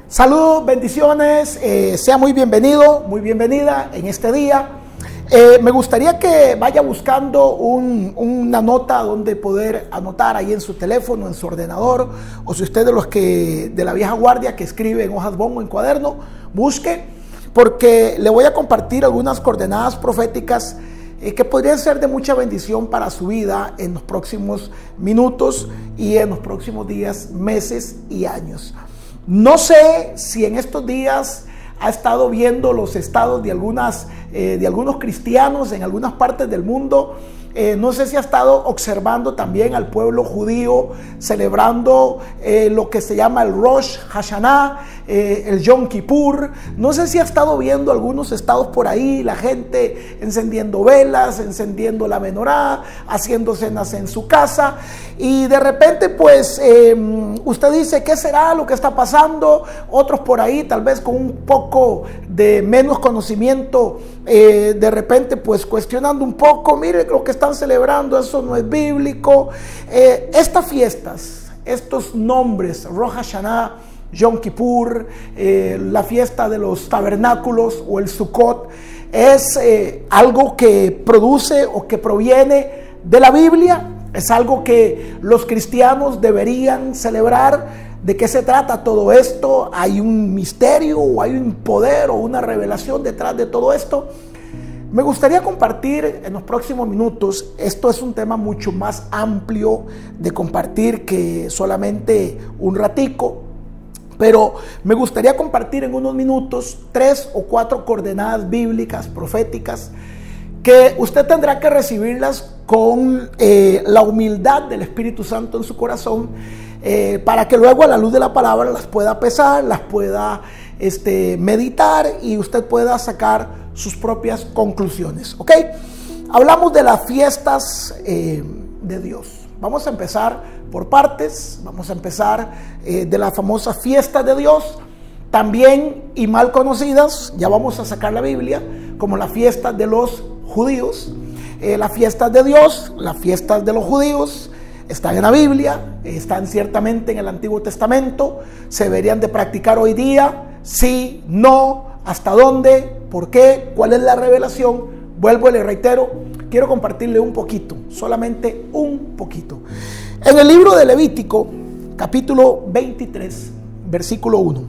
Saludos, bendiciones, sea muy bienvenido, muy bienvenida en este día. Me gustaría que vaya buscando una nota donde poder anotar ahí en su teléfono, en su ordenador, o si usted de los que de la vieja guardia que escribe en hojas bongo, en cuaderno, busque, porque le voy a compartir algunas coordenadas proféticas que podrían ser de mucha bendición para su vida en los próximos minutos y en los próximos días, meses y años. No sé si en estos días ha estado viendo los estados de algunos cristianos en algunas partes del mundo. No sé si ha estado observando también al pueblo judío celebrando lo que se llama el Rosh Hashanah, el Yom Kippur. No sé si ha estado viendo algunos estados por ahí, la gente encendiendo velas, encendiendo la menorá, haciendo cenas en su casa. Y de repente pues usted dice, ¿qué será lo que está pasando? Otros por ahí tal vez con un poco de menos conocimiento, de repente pues cuestionando un poco, mire lo que están celebrando, eso no es bíblico. Estas fiestas, estos nombres, Rosh Hashanah, Yom Kippur, la fiesta de los tabernáculos o el Sukkot, es algo que produce o que proviene de la Biblia. Es algo que los cristianos deberían celebrar. ¿De qué se trata todo esto? ¿Hay un misterio o hay un poder o una revelación detrás de todo esto? Me gustaría compartir en los próximos minutos. Esto es un tema mucho más amplio de compartir que solamente un ratico, pero me gustaría compartir en unos minutos 3 o 4 coordenadas bíblicas, proféticas, que usted tendrá que recibirlas con la humildad del Espíritu Santo en su corazón, para que luego a la luz de la palabra las pueda pesar, las pueda meditar y usted pueda sacar sus propias conclusiones. ¿Ok? Hablamos de las fiestas de Dios. Vamos a empezar por partes. Vamos a empezar de la famosa fiesta de Dios, también y mal conocidas, ya vamos a sacar la Biblia, como la fiesta de los judíos. Las fiestas de Dios, las fiestas de los judíos están en la Biblia, están ciertamente en el Antiguo Testamento. Se deberían de practicar hoy día. Sí, no, hasta dónde, por qué, cuál es la revelación. Vuelvo y le reitero, quiero compartirle un poquito, solamente un poquito. En el libro de Levítico, capítulo 23, versículo 1.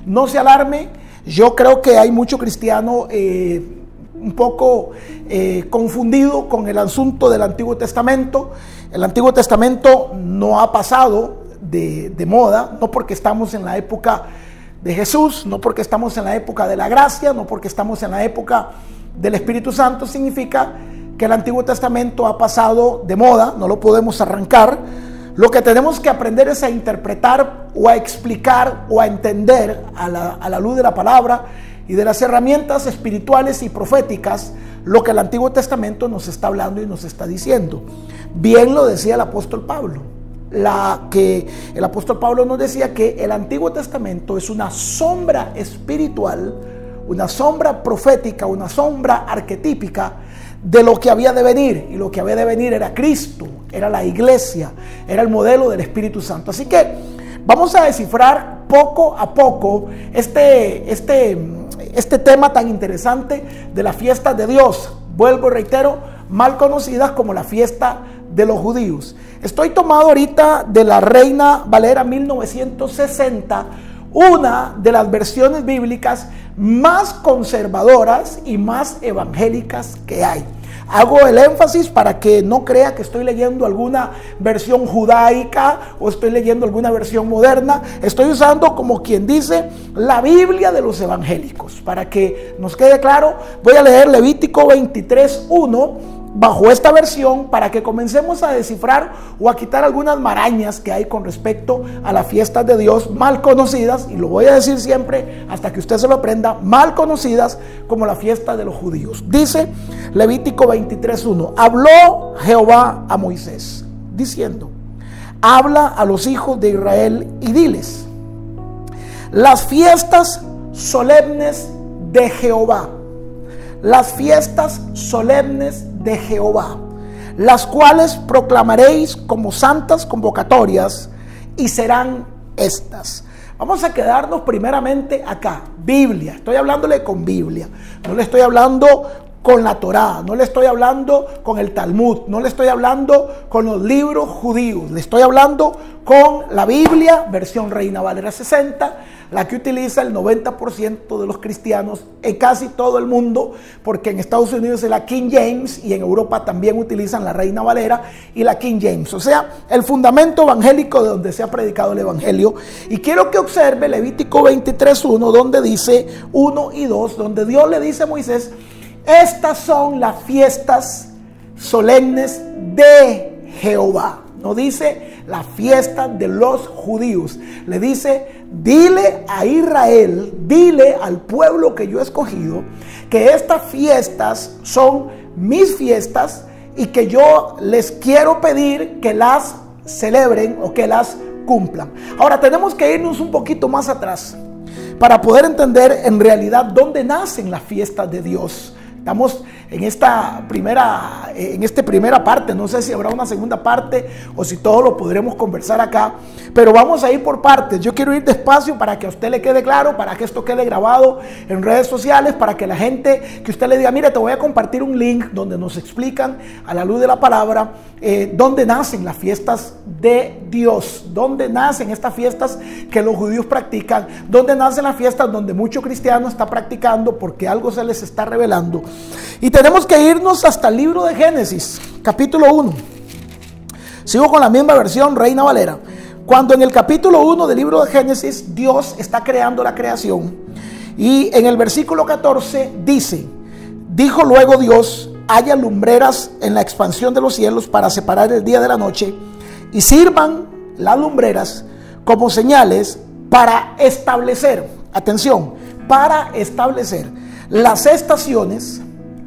No se alarme, yo creo que hay mucho cristiano un poco confundido con el asunto del Antiguo Testamento. El Antiguo Testamento no ha pasado de moda, no porque estamos en la época de Jesús, no porque estamos en la época de la gracia, no porque estamos en la época del Espíritu Santo, significa que el Antiguo Testamento ha pasado de moda, no lo podemos arrancar. Lo que tenemos que aprender es a interpretar o a explicar o a entender a la luz de la palabra y de las herramientas espirituales y proféticas lo que el Antiguo Testamento nos está hablando y nos está diciendo. Bien lo decía el apóstol Pablo. El apóstol Pablo nos decía que el Antiguo Testamento es una sombra espiritual, una sombra profética, una sombra arquetípica de lo que había de venir. Y lo que había de venir era Cristo, era la iglesia, era el modelo del Espíritu Santo. Así que vamos a descifrar poco a poco este tema tan interesante de las fiestas de Dios. Vuelvo y reitero, mal conocidas como la fiesta de los judíos. Estoy tomado ahorita de la Reina Valera 1960, una de las versiones bíblicas más conservadoras y más evangélicas que hay. Hago el énfasis para que no crea que estoy leyendo alguna versión judaica o estoy leyendo alguna versión moderna. Estoy usando, como quien dice, la Biblia de los evangélicos. Para que nos quede claro, voy a leer Levítico 23:1 bajo esta versión para que comencemos a descifrar o a quitar algunas marañas que hay con respecto a las fiestas de Dios mal conocidas, y lo voy a decir siempre hasta que usted se lo aprenda, mal conocidas como la fiesta de los judíos. Dice Levítico 23:1: habló Jehová a Moisés diciendo: habla a los hijos de Israel y diles: las fiestas solemnes de Jehová, las fiestas solemnes de Jehová, las cuales proclamaréis como santas convocatorias, y serán estas. Vamos a quedarnos primeramente acá, Biblia. Estoy hablándole con Biblia, no le estoy hablando con la Torá, no le estoy hablando con el Talmud, no le estoy hablando con los libros judíos, le estoy hablando con la Biblia, versión Reina Valera 60, la que utiliza el 90% de los cristianos en casi todo el mundo, porque en Estados Unidos es la King James y en Europa también utilizan la Reina Valera y la King James, o sea, el fundamento evangélico de donde se ha predicado el evangelio. Y quiero que observe Levítico 23:1, donde dice 1 y 2, donde Dios le dice a Moisés: estas son las fiestas solemnes de Jehová. No dice la fiesta de los judíos. Le dice: dile a Israel, dile al pueblo que yo he escogido, que estas fiestas son mis fiestas y que yo les quiero pedir que las celebren o que las cumplan. Ahora tenemos que irnos un poquito más atrás para poder entender en realidad dónde nacen las fiestas de Dios. Estamos en esta primera parte. No sé si habrá una segunda parte o si todo lo podremos conversar acá, pero vamos a ir por partes. Yo quiero ir despacio para que a usted le quede claro, para que esto quede grabado en redes sociales, para que la gente, que usted le diga, mira, te voy a compartir un link donde nos explican a la luz de la palabra dónde nacen las fiestas de Dios, dónde nacen estas fiestas que los judíos practican, dónde nacen las fiestas donde muchos cristianos están practicando porque algo se les está revelando. Y tenemos que irnos hasta el libro de Génesis, capítulo 1. Sigo con la misma versión, Reina Valera. Cuando en el capítulo 1 del libro de Génesis, Dios está creando la creación. Y en el versículo 14 dice, dijo luego Dios, haya lumbreras en la expansión de los cielos para separar el día de la noche, y sirvan las lumbreras como señales para establecer, atención, para establecer las estaciones,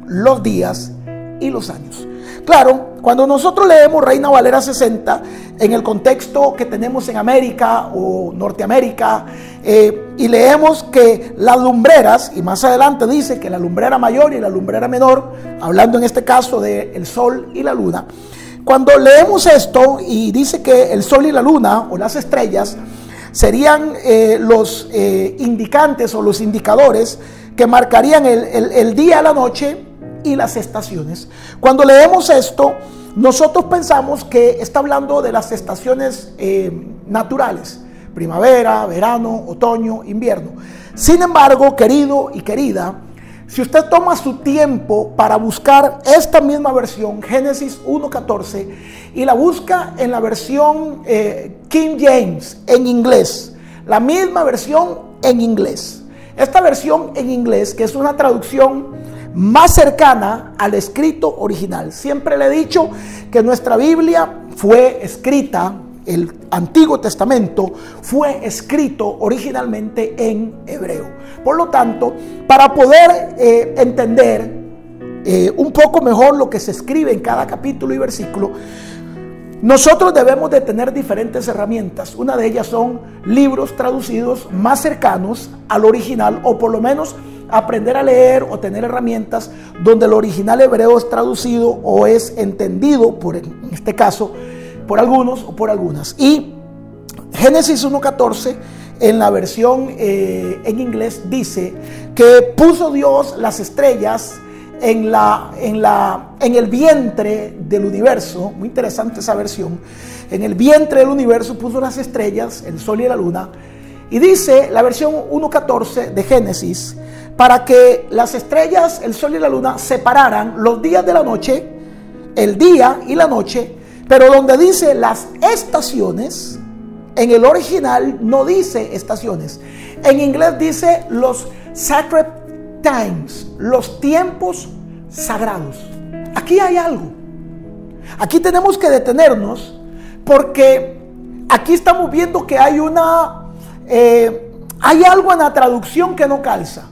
los días y los años. Claro, cuando nosotros leemos Reina Valera 60 en el contexto que tenemos en América o Norteamérica, y leemos que las lumbreras, y más adelante dice que la lumbrera mayor y la lumbrera menor, hablando en este caso del sol y la luna, cuando leemos esto y dice que el sol y la luna o las estrellas serían los indicantes o los indicadores que marcarían el día, la noche y las estaciones. Cuando leemos esto, nosotros pensamos que está hablando de las estaciones naturales: primavera, verano, otoño, invierno. Sin embargo, querido y querida, si usted toma su tiempo para buscar esta misma versión, Génesis 1:14, y la busca en la versión King James, en inglés, la misma versión en inglés. Esta versión en inglés, que es una traducción más cercana al escrito original. Siempre le he dicho que nuestra Biblia fue escrita, el Antiguo Testamento fue escrito originalmente en hebreo. Por lo tanto, para poder entender un poco mejor lo que se escribe en cada capítulo y versículo, nosotros debemos de tener diferentes herramientas. Una de ellas son libros traducidos más cercanos al original, o por lo menos aprender a leer o tener herramientas donde el original hebreo es traducido o es entendido, en este caso, por algunos o por algunas. Y Génesis 1:14 en la versión en inglés dice que puso Dios las estrellas en el vientre del universo. Muy interesante esa versión. En el vientre del universo puso las estrellas, el sol y la luna. Y dice la versión 1:14 de Génesis, para que las estrellas, el sol y la luna separaran los días de la noche, el día y la noche. Pero donde dice las estaciones, en el original no dice estaciones. En inglés dice los sacred times, los tiempos sagrados. Aquí hay algo. Aquí tenemos que detenernos, porque aquí estamos viendo que hay algo en la traducción que no calza.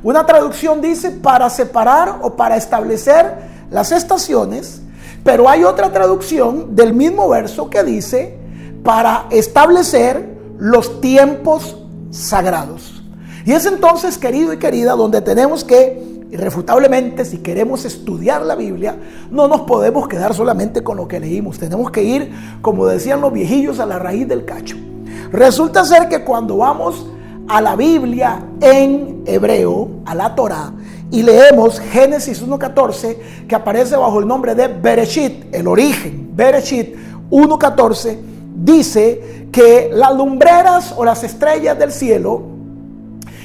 Una traducción dice para separar o para establecer las estaciones, pero hay otra traducción del mismo verso que dice para establecer los tiempos sagrados. Y es entonces, querido y querida, donde tenemos que, irrefutablemente, si queremos estudiar la Biblia, no nos podemos quedar solamente con lo que leímos. Tenemos que ir, como decían los viejillos, a la raíz del cacho. Resulta ser que cuando vamos a la Biblia en hebreo, a la Torá, y leemos Génesis 1:14, que aparece bajo el nombre de Bereshit, el origen, Bereshit 1:14, dice que las lumbreras o las estrellas del cielo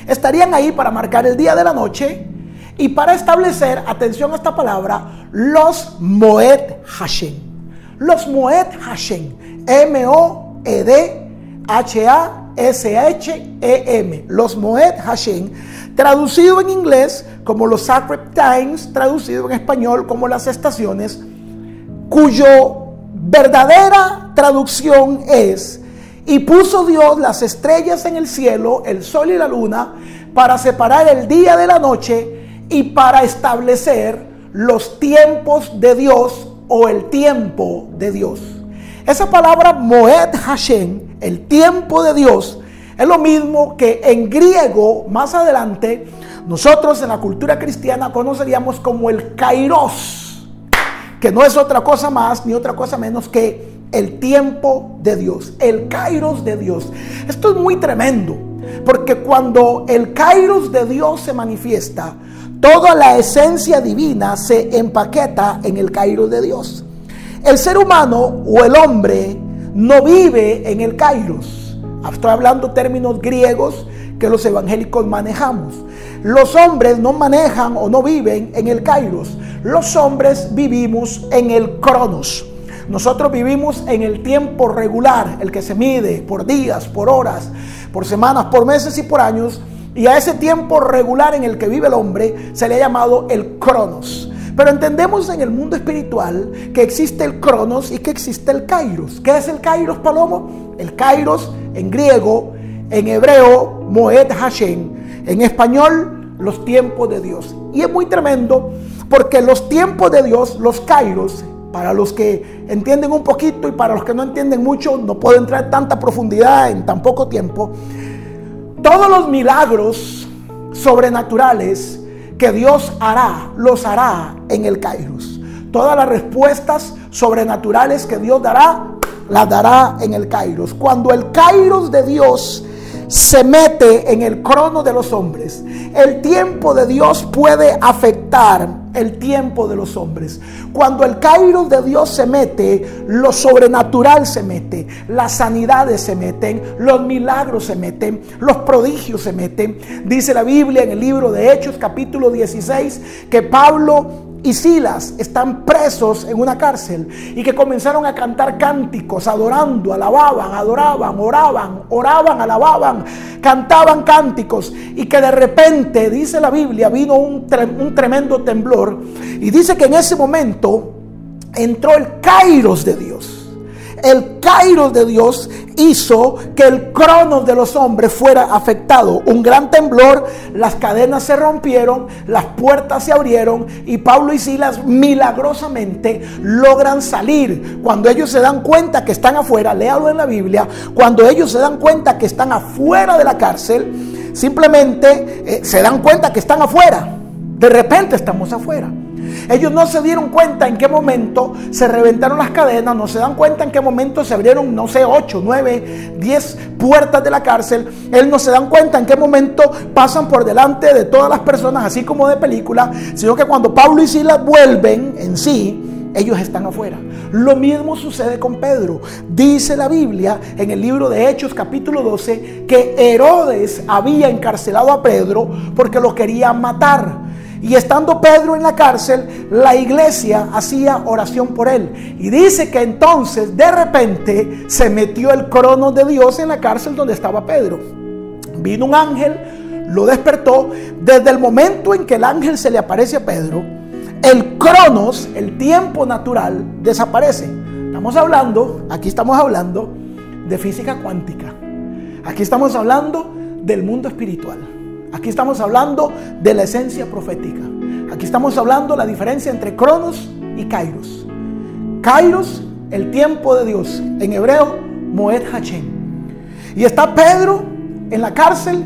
estarían ahí para marcar el día de la noche y para establecer, atención a esta palabra, los Moed Hashem. Los Moed Hashem, M-O-E-D-H-A-S-H-E-M, los Moed Hashem, traducido en inglés como los Sacred Times, traducido en español como las estaciones, cuyo verdadera traducción es: y puso Dios las estrellas en el cielo, el sol y la luna, para separar el día de la noche y para establecer los tiempos de Dios o el tiempo de Dios. Esa palabra Moed Hashem, el tiempo de Dios, es lo mismo que en griego más adelante nosotros en la cultura cristiana conoceríamos como el Kairos, que no es otra cosa más ni otra cosa menos que el tiempo de Dios, el Kairos de Dios. Esto es muy tremendo, porque cuando el Kairos de Dios se manifiesta, toda la esencia divina se empaqueta en el Kairos de Dios. El ser humano o el hombre no vive en el Kairos. Estoy hablando términos griegos que los evangélicos manejamos. Los hombres no manejan o no viven en el Kairos. Los hombres vivimos en el Cronos. Nosotros vivimos en el tiempo regular, el que se mide por días, por horas, por semanas, por meses y por años. Y a ese tiempo regular en el que vive el hombre se le ha llamado el Cronos. Pero entendemos en el mundo espiritual que existe el Cronos y que existe el Kairos. ¿Qué es el Kairos, Palomo? El Kairos en griego, en hebreo, Moed Hashem. En español, los tiempos de Dios. Y es muy tremendo porque los tiempos de Dios, los Kairos, para los que entienden un poquito y para los que no entienden mucho, no puedo entrar en tanta profundidad en tan poco tiempo. Todos los milagros sobrenaturales que Dios hará, los hará en el Kairos. Todas las respuestas sobrenaturales que Dios dará, las dará en el Kairos. Cuando el Kairos de Dios se mete en el crono de los hombres, el tiempo de Dios puede afectar el tiempo de los hombres. Cuando el Kairos de Dios se mete, lo sobrenatural se mete, las sanidades se meten, los milagros se meten, los prodigios se meten. Dice la Biblia en el libro de Hechos capítulo 16 que Pablo y Silas están presos en una cárcel y que comenzaron a cantar cánticos, adorando, alababan, adoraban, oraban, alababan, cantaban cánticos, y que de repente, dice la Biblia, vino un tremendo temblor, y dice que en ese momento entró el Kairos de Dios. El Kairos de Dios hizo que el cronos de los hombres fuera afectado. Un gran temblor, las cadenas se rompieron, las puertas se abrieron y Pablo y Silas milagrosamente logran salir. Cuando ellos se dan cuenta que están afuera, léalo en la Biblia, cuando ellos se dan cuenta que están afuera de la cárcel, simplemente se dan cuenta que están afuera. De repente estamos afuera. Ellos no se dieron cuenta en qué momento se reventaron las cadenas, no se dan cuenta en qué momento se abrieron, 8, 9, 10 puertas de la cárcel. Ellos no se dan cuenta en qué momento pasan por delante de todas las personas, así como de película, sino que cuando Pablo y Silas vuelven en sí, ellos están afuera. Lo mismo sucede con Pedro. Dice la Biblia en el libro de Hechos capítulo 12 que Herodes había encarcelado a Pedro porque lo quería matar. Y estando Pedro en la cárcel, la iglesia hacía oración por él. Y dice que entonces de repente se metió el cronos de Dios en la cárcel donde estaba Pedro. Vino un ángel, lo despertó. Desde el momento en que el ángel se le aparece a Pedro, el cronos, el tiempo natural, desaparece. Aquí estamos hablando de física cuántica. Aquí estamos hablando del mundo espiritual. Aquí estamos hablando de la esencia profética. Aquí estamos hablando de la diferencia entre Cronos y Kairos. Kairos, el tiempo de Dios. En hebreo, Moed Hashem. Y está Pedro en la cárcel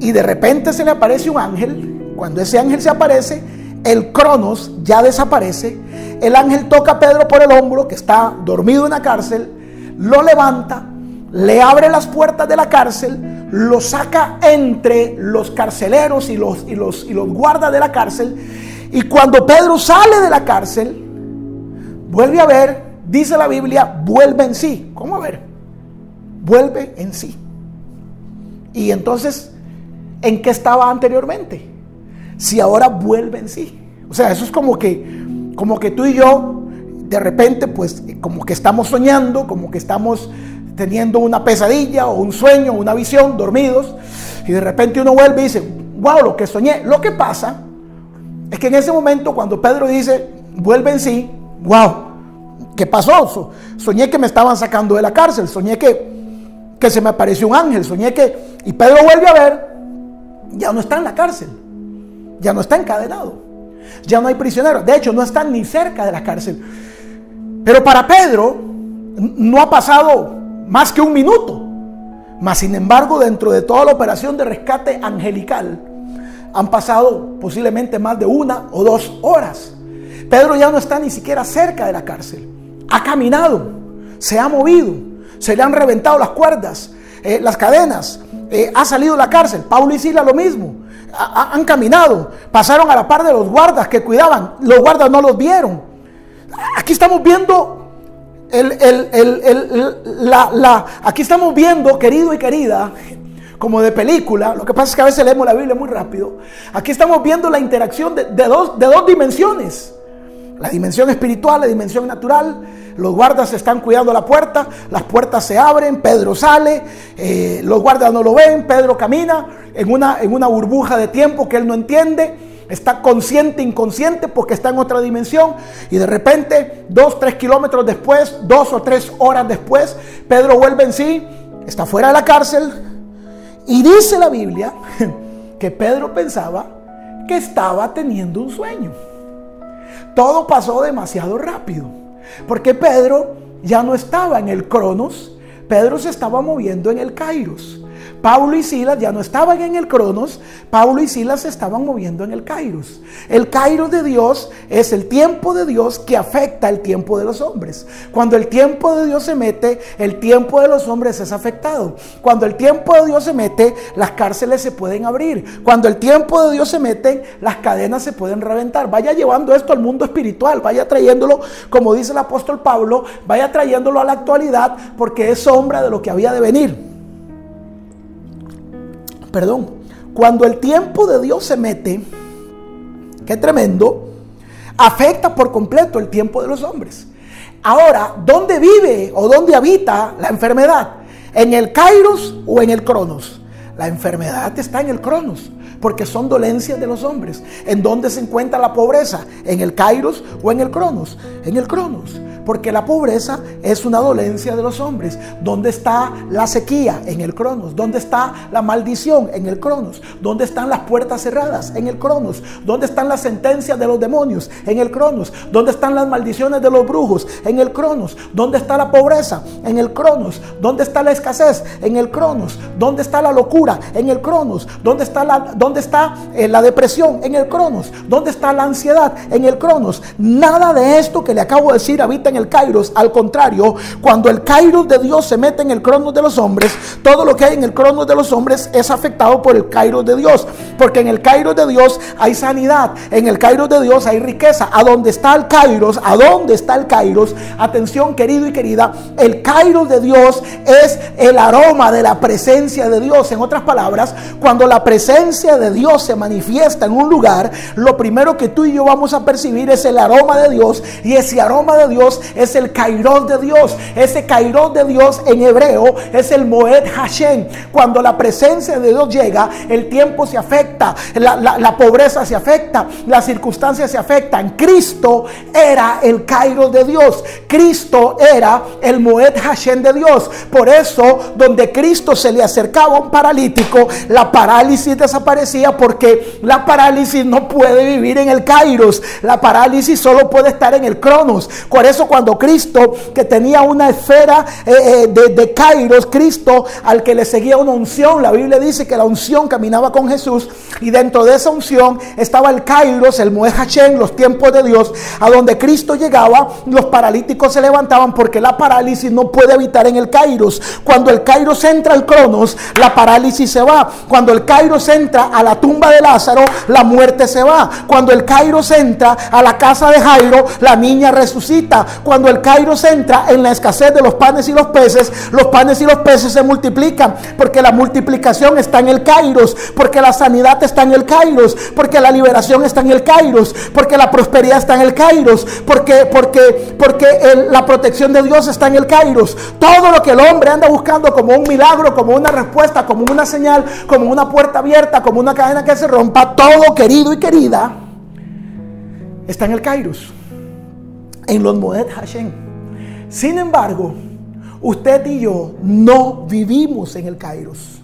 y de repente se le aparece un ángel. Cuando ese ángel se aparece, el Cronos ya desaparece. El ángel toca a Pedro por el hombro, que está dormido en la cárcel, lo levanta, le abre las puertas de la cárcel, lo saca entre los carceleros y los guardas de la cárcel. Y cuando Pedro sale de la cárcel, vuelve a ver, dice la Biblia, vuelve en sí. ¿Cómo a ver? Vuelve en sí. Y entonces, ¿en qué estaba anteriormente? Si ahora vuelve en sí. O sea, eso es como que tú y yo, de repente, pues, como que estamos soñando, como que estamos teniendo una pesadilla o un sueño, una visión, dormidos, y de repente uno vuelve y dice, wow, lo que soñé. Lo que pasa es que en ese momento cuando Pedro dice, vuelve en sí, wow, ¿qué pasó? Soñé que me estaban sacando de la cárcel, soñé que se me apareció un ángel, y Pedro vuelve a ver, ya no está en la cárcel, ya no está encadenado, ya no hay prisioneros, de hecho no está ni cerca de la cárcel. Pero para Pedro no ha pasado más que un minuto. Mas sin embargo, dentro de toda la operación de rescate angelical, han pasado posiblemente más de 1 o 2 horas. Pedro ya no está ni siquiera cerca de la cárcel. Ha caminado, se ha movido, se le han reventado las cuerdas, las cadenas, ha salido de la cárcel. Pablo y Silas lo mismo. Han caminado, pasaron a la par de los guardas que cuidaban. Los guardas no los vieron. Aquí estamos viendo aquí estamos viendo, querido y querida, como de película. Lo que pasa es que a veces leemos la Biblia muy rápido. Aquí estamos viendo la interacción de dos dimensiones: la dimensión espiritual, la dimensión natural. Los guardas están cuidando la puerta, las puertas se abren, Pedro sale, los guardas no lo ven, Pedro camina en una burbuja de tiempo que él no entiende, está consciente, inconsciente, porque está en otra dimensión, y de repente 2-3 kilómetros después, 2 o 3 horas después, Pedro vuelve en sí, está fuera de la cárcel, y dice la Biblia que Pedro pensaba que estaba teniendo un sueño. Todo pasó demasiado rápido, porque Pedro ya no estaba en el Cronos, Pedro se estaba moviendo en el Kairos. Pablo y Silas ya no estaban en el Cronos, Pablo y Silas se estaban moviendo en el Kairos. El Kairos de Dios es el tiempo de Dios que afecta el tiempo de los hombres. Cuando el tiempo de Dios se mete, el tiempo de los hombres es afectado. Cuando el tiempo de Dios se mete, las cárceles se pueden abrir. Cuando el tiempo de Dios se mete, las cadenas se pueden reventar. Vaya llevando esto al mundo espiritual, vaya trayéndolo, como dice el apóstol Pablo, vaya trayéndolo a la actualidad, porque es sombra de lo que había de venir. Cuando el tiempo de Dios se mete, qué tremendo, afecta por completo el tiempo de los hombres. Ahora, ¿dónde vive o dónde habita la enfermedad? ¿En el Kairos o en el Cronos? La enfermedad está en el Cronos, porque son dolencias de los hombres. ¿En dónde se encuentra la pobreza? ¿En el Kairos o en el Cronos? En el Cronos, porque la pobreza es una dolencia de los hombres. ¿Dónde está la sequía? En el Cronos. ¿Dónde está la maldición? En el Cronos. ¿Dónde están las puertas cerradas? En el Cronos. ¿Dónde están las sentencias de los demonios? En el Cronos. ¿Dónde están las maldiciones de los brujos? En el Cronos. ¿Dónde está la pobreza? En el Cronos. ¿Dónde está la escasez? En el Cronos. ¿Dónde está la locura? En el Cronos. ¿Dónde está la depresión? En el Cronos. ¿Dónde está la ansiedad? En el Cronos. Nada de esto que le acabo de decir habita en el Kairos. Al contrario, cuando el Kairos de Dios se mete en el Cronos de los hombres, todo lo que hay en el Cronos de los hombres es afectado por el Kairos de Dios, porque en el Kairos de Dios hay sanidad, en el Kairos de Dios hay riqueza. ¿A dónde está el Kairos? ¿A dónde está el Kairos? Atención, querido y querida, el Kairos de Dios es el aroma de la presencia de Dios. En otras palabras, cuando la presencia de Dios se manifiesta en un lugar, lo primero que tú y yo vamos a percibir es el aroma de Dios, y ese aroma de Dios es el Kairos de Dios. Ese Kairos de Dios en hebreo es el Moed Hashem. Cuando la presencia de Dios llega, el tiempo se afecta, la pobreza se afecta, las circunstancias se afectan. Cristo era el Kairos de Dios. Cristo era el Moed Hashem de Dios. Por eso, donde Cristo se le acercaba a un paralítico, la parálisis desaparecía, porque la parálisis no puede vivir en el Kairos. La parálisis solo puede estar en el Cronos. Por eso, cuando Cristo, que tenía una esfera de Kairos, Cristo al que le seguía una unción, la Biblia dice que la unción caminaba con Jesús, y dentro de esa unción estaba el Kairos, el Moed Hashem, los tiempos de Dios. A donde Cristo llegaba, los paralíticos se levantaban, porque la parálisis no puede habitar en el Kairos. Cuando el Kairos entra al Cronos, la parálisis se va. Cuando el Kairos entra a la tumba de Lázaro, la muerte se va. Cuando el Kairos entra a la casa de Jairo, la niña resucita. Cuando el Kairos entra en la escasez de los panes y los peces se multiplican, porque la multiplicación está en el Kairos, porque la sanidad está en el Kairos, porque la liberación está en el Kairos, porque la prosperidad está en el Kairos, porque la protección de Dios está en el Kairos. Todo lo que el hombre anda buscando como un milagro, como una respuesta, como una señal, como una puerta abierta, como una cadena que se rompa, todo, querido y querida, está en el Kairos, en los Moed Hashem. Sin embargo, usted y yo no vivimos en el Kairos.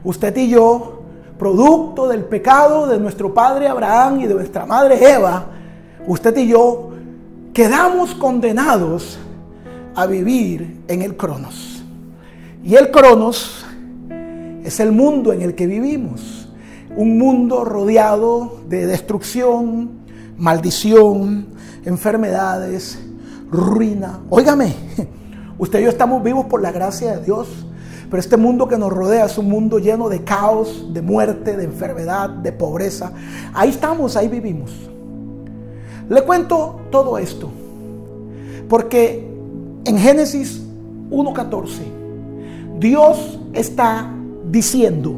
Usted y yo, producto del pecado de nuestro padre Abraham y de nuestra madre Eva, usted y yo quedamos condenados a vivir en el Cronos. Y el Cronos es el mundo en el que vivimos. un mundo rodeado de destrucción, maldición, enfermedades, ruina. Óigame, usted y yo estamos vivos por la gracia de Dios, pero este mundo que nos rodea es un mundo lleno de caos, de muerte, de enfermedad, de pobreza. Ahí estamos, ahí vivimos. Le cuento todo esto porque en Génesis 1:14 Dios está diciendo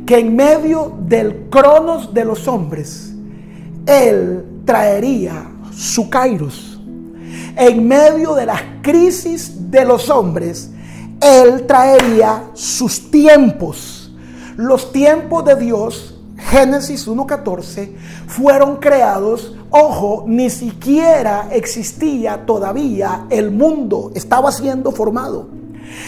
que en medio del cronos de los hombres Él traería su kairos. En medio de las crisis de los hombres Él traería sus tiempos. Los tiempos de Dios, Génesis 1:14, fueron creados. Ojo, ni siquiera existía todavía el mundo, estaba siendo formado.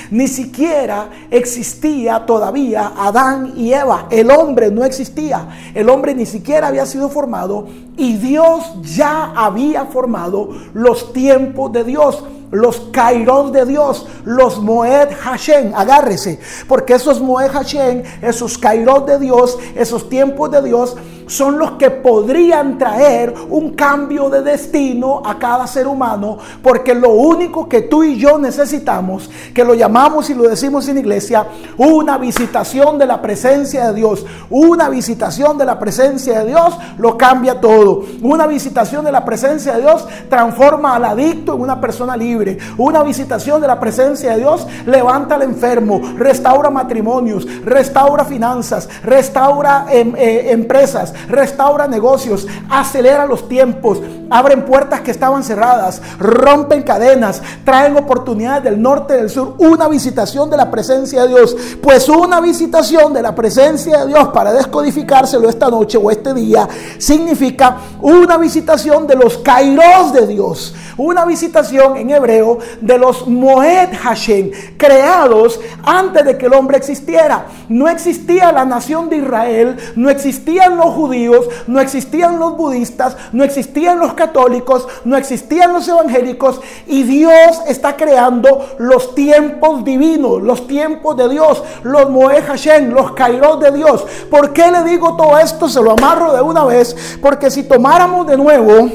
Ni siquiera existía todavía Adán y Eva. El hombre no existía. El hombre ni siquiera había sido formado. Y Dios ya había formado los tiempos de Dios, los kairos de Dios, los Moed Hashem. Agárrese, porque esos Moed Hashem, esos kairos de Dios, esos tiempos de Dios, son los que podrían traer un cambio de destino a cada ser humano, porque lo único que tú y yo necesitamos, que lo llamamos y lo decimos en iglesia, una visitación de la presencia de Dios. Una visitación de la presencia de Dios lo cambia todo. Una visitación de la presencia de Dios transforma al adicto en una persona libre. Una visitación de la presencia de Dios levanta al enfermo, restaura matrimonios, restaura finanzas, restaura empresas, restaura negocios, acelera los tiempos, abren puertas que estaban cerradas, rompen cadenas, traen oportunidades del norte y del sur. Una visitación de la presencia de Dios. Pues una visitación de la presencia de Dios, para descodificárselo esta noche o este día, significa una visitación de los kairos de Dios. Una visitación en hebreo de los Moed Hashem, creados antes de que el hombre existiera. No existía la nación de Israel, no existían los judíos, no existían los budistas, no existían los católicos, no existían los evangélicos, y Dios está creando los tiempos divinos, los tiempos de Dios, los Moed Hashem, los kairos de Dios. ¿Por qué le digo todo esto? Se lo amarro de una vez, porque si tomáramos de nuevo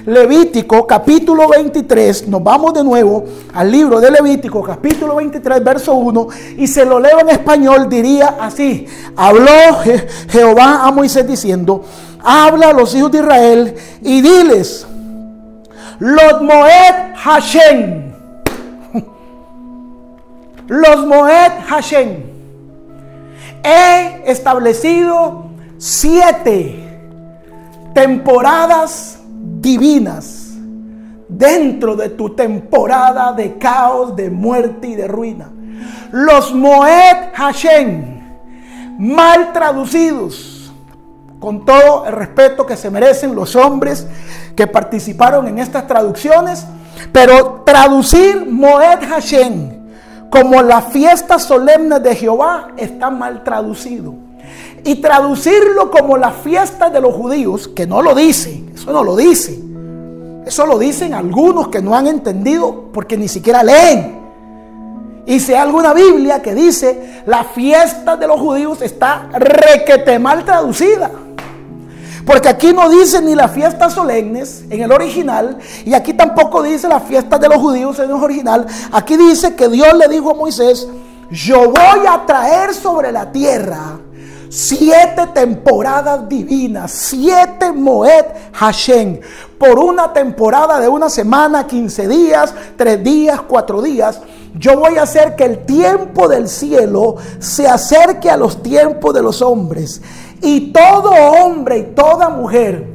Levítico capítulo 23, nos vamos de nuevo al libro de Levítico capítulo 23 verso 1, y se lo leo en español, diría así: habló Jehová a Moisés diciendo, habla a los hijos de Israel y diles, los Moed Hashem, los Moed Hashem, he establecido 7 temporadas divinas dentro de tu temporada de caos, de muerte y de ruina. Los Moed Hashem, mal traducidos, con todo el respeto que se merecen los hombres que participaron en estas traducciones, pero traducir Moed Hashem como la fiesta solemne de Jehová está mal traducido. Y traducirlo como la fiesta de los judíos, que no lo dice, eso no lo dice. Eso lo dicen algunos que no han entendido porque ni siquiera leen. Y si hay alguna Biblia que dice la fiesta de los judíos, está requete mal traducida. Porque aquí no dice ni las fiestas solemnes en el original, y aquí tampoco dice las fiestas de los judíos en el original. Aquí dice que Dios le dijo a Moisés, yo voy a traer sobre la tierra 7 temporadas divinas, 7 Moed Hashem, por una temporada de una semana, 15 días, 3 días, 4 días. Yo voy a hacer que el tiempo del cielo se acerque a los tiempos de los hombres. Y todo hombre y toda mujer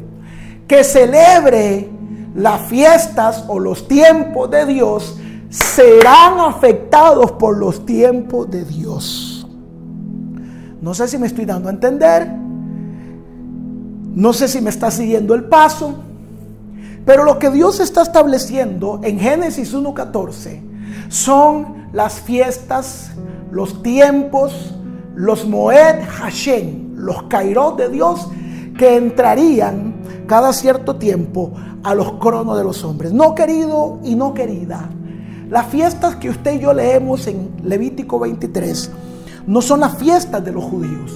que celebre las fiestas o los tiempos de Dios serán afectados por los tiempos de Dios. No sé si me estoy dando a entender. No sé si me está siguiendo el paso. Pero lo que Dios está estableciendo en Génesis 1:14 son las fiestas, los tiempos, los Moed Hashem, los kairos de Dios, que entrarían cada cierto tiempo a los cronos de los hombres. No, querido y no querida, las fiestas que usted y yo leemos en Levítico 23 no son las fiestas de los judíos,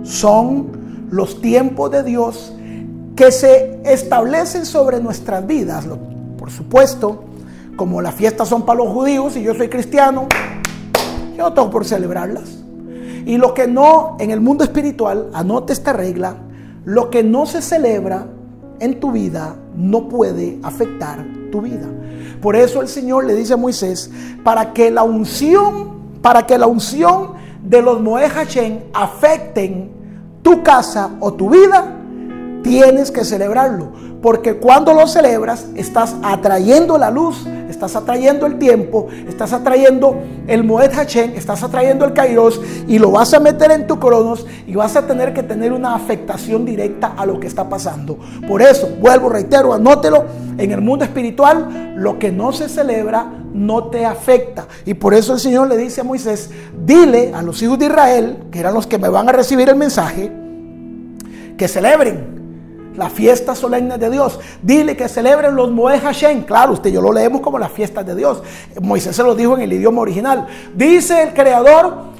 son los tiempos de Dios que se establecen sobre nuestras vidas. Por supuesto, como las fiestas son para los judíos y yo soy cristiano, yo no tengo por celebrarlas. Y lo que no, en el mundo espiritual, anote esta regla: lo que no se celebra en tu vida no puede afectar tu vida. Por eso el Señor le dice a Moisés, para que la unción de los Moed Hashem afecten tu casa o tu vida, tienes que celebrarlo, porque cuando lo celebras estás atrayendo la luz, estás atrayendo el tiempo, estás atrayendo el Moed Hashem, estás atrayendo el Kairos, y lo vas a meter en tu cronos y vas a tener que tener una afectación directa a lo que está pasando. Por eso, vuelvo, reitero, anótelo: en el mundo espiritual lo que no se celebra no te afecta. Y por eso el Señor le dice a Moisés: dile a los hijos de Israel, que eran los que me van a recibir el mensaje, que celebren las fiestas solemnes de Dios. Dile que celebren los Moed Hashem. Claro, yo lo leemos como las fiestas de Dios. Moisés se lo dijo en el idioma original. Dice el Creador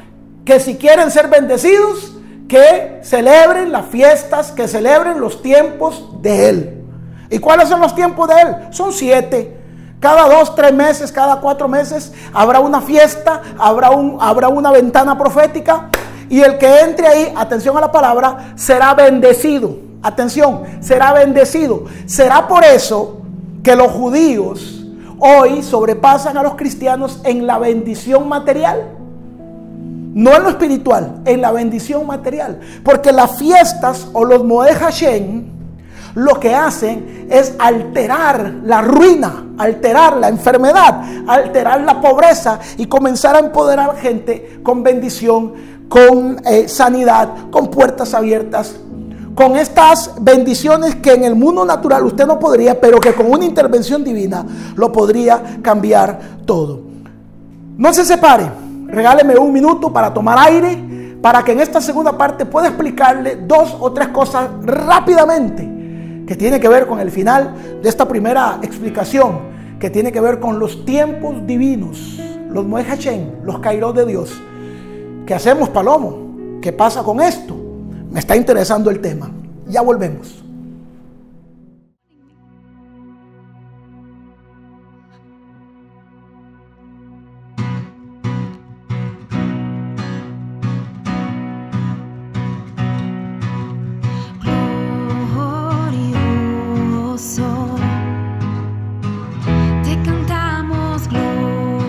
que si quieren ser bendecidos, que celebren las fiestas, que celebren los tiempos de Él. ¿Y cuáles son los tiempos de Él? Son 7. Cada 2, 3 meses, cada 4 meses habrá una fiesta, habrá una ventana profética, y el que entre ahí, atención a la palabra, será bendecido. Atención, será bendecido. Será por eso que los judíos hoy sobrepasan a los cristianos en la bendición material. No en lo espiritual, en la bendición material. Porque las fiestas o los Moed Hashem lo que hacen es alterar la ruina, alterar la enfermedad, alterar la pobreza y comenzar a empoderar gente con bendición, con sanidad, con puertas abiertas, con estas bendiciones que en el mundo natural usted no podría, pero que con una intervención divina lo podría cambiar todo. No se separe, regáleme un minuto para tomar aire, para que en esta segunda parte pueda explicarle 2 o 3 cosas rápidamente que tiene que ver con el final de esta primera explicación, que tiene que ver con los tiempos divinos, los Moed Hashem, los Kairos de Dios. ¿Qué hacemos, Palomo? ¿Qué pasa con esto? Me está interesando el tema. Ya volvemos. Te cantamos gloria.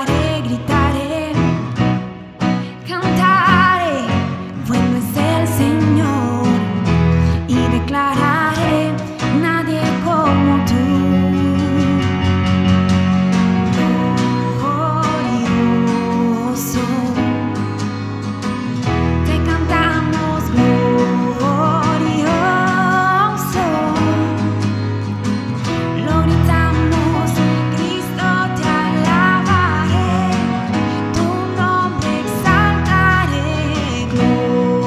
alabaré, gritaré, cantaré, bueno es el Señor, y declararé, nadie como tú. Glorioso, te cantamos glorioso, lo gritamos, Cristo te alabaré, tu nombre exaltaré,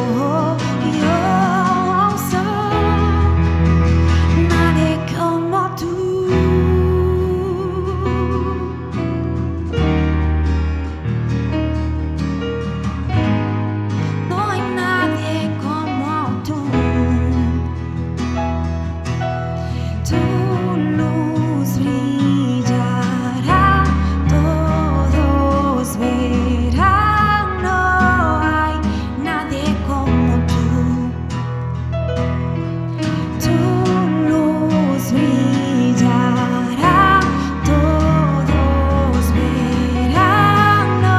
glorioso, nadie como tú. No hay nadie como tú. Tu luz brillará, todos verán. No hay nadie como tú. Tu luz brillará, todos verán. No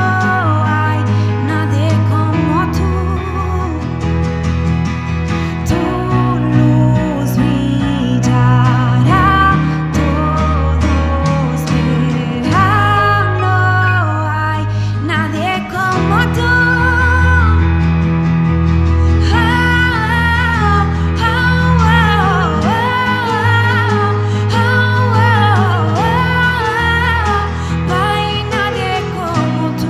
hay nadie como tú. Tu luz brillará, todos verán. No hay nadie como tú. No hay nadie como tú.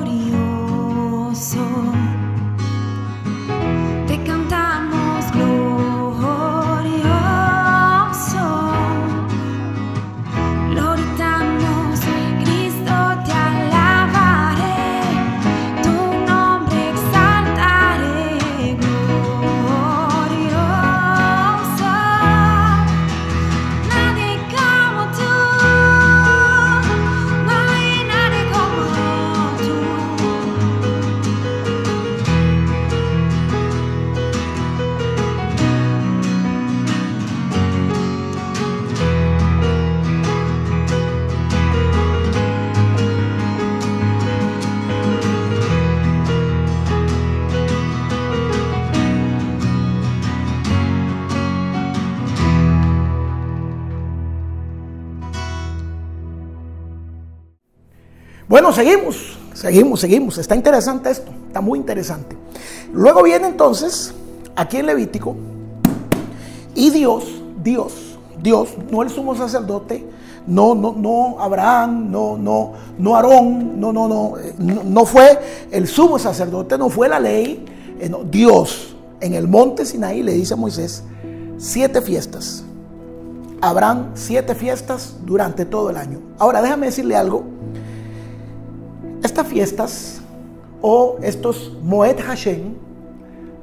Glorioso, te cantamos glorioso, lo gritamos, Cristo te alabaré, tu nombre exaltaré, glorioso, nadie como tú, no hay nadie como tú. Bueno, seguimos. Está interesante esto, está muy interesante. Luego viene entonces, aquí en Levítico, y Dios, no el sumo sacerdote, no Abraham, no Aarón, no fue el sumo sacerdote, no fue la ley, no, Dios en el monte Sinaí le dice a Moisés 7 fiestas. Habrán 7 fiestas durante todo el año. Ahora déjame decirle algo. Estas fiestas o estos Moed Hashem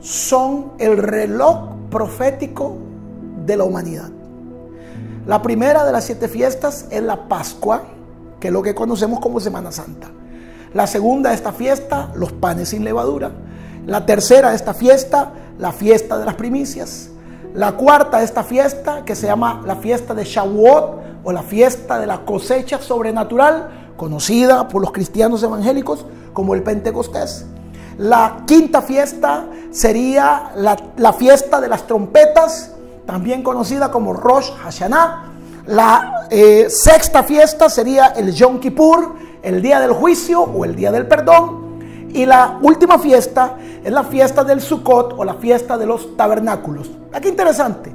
son el reloj profético de la humanidad. La primera de las 7 fiestas es la Pascua, que es lo que conocemos como Semana Santa. La segunda de esta fiesta, los panes sin levadura. La tercera de esta fiesta, la fiesta de las primicias. La cuarta de esta fiesta, que se llama la fiesta de Shavuot o la fiesta de la cosecha sobrenatural, conocida por los cristianos evangélicos como el Pentecostés. La quinta fiesta sería la fiesta de las trompetas, también conocida como Rosh Hashanah. La sexta fiesta sería el Yom Kippur, el día del juicio o el día del perdón. Y la última fiesta es la fiesta del Sukkot o la fiesta de los tabernáculos. Qué interesante.